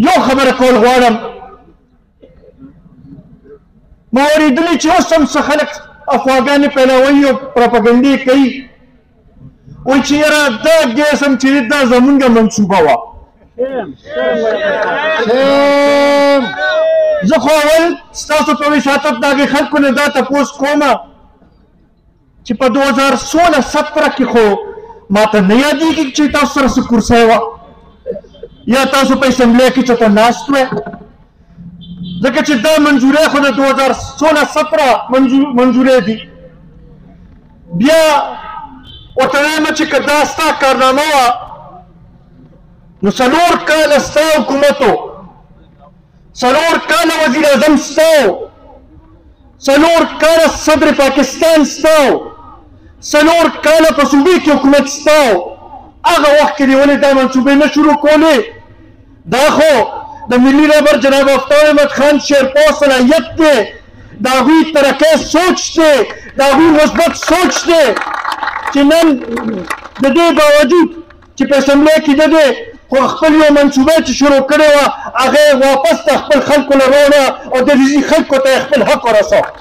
یو خبره کول غواړم ما اورېدلي چې اوس هم څه خلک افواګانې پیلوي او پروپاګنډې کوي وایي چې یاره دا ګیس هم چې دا زمونږ منصوبه وه زه خو اول ستاسو په وساطت د هغې خلکو نه دا تپوس کومه چې په 2016-17 کې خو ماته نه یادېږي چې تاسو سره څه کورسۍ وه یا تاسو په اسمبلی کې چېرته ناست وی ځکه چې دا منظورۍ خو د 2016-17 منظورۍ دي بیا ورته وایم چې که دا ستا کارنامه وه نو 4 کاله ستا حکومت و 4 کاله وزیر اعظم ستا و 4 کاله صدر پاکستان ستا و 4 کاله په صوبې کې حکومت ستا و هغه وخت کې دې ولې دا منصوبې نه شروع کولې دا خو د ملي رهبر جناب آفتاب احمد خان شیرپا صلاحیت دی د هغوی ترقی سوچ دی د هغوی مثبت سوچ دی چې نن د دې باوجود چې په اسمبلی کې د دې خو خپل یو منصوبه چې شروع کړې وه هغه یې واپس د خپل خلکو نه راوړه او د دې خلکو ته یې خپل حق ورسوه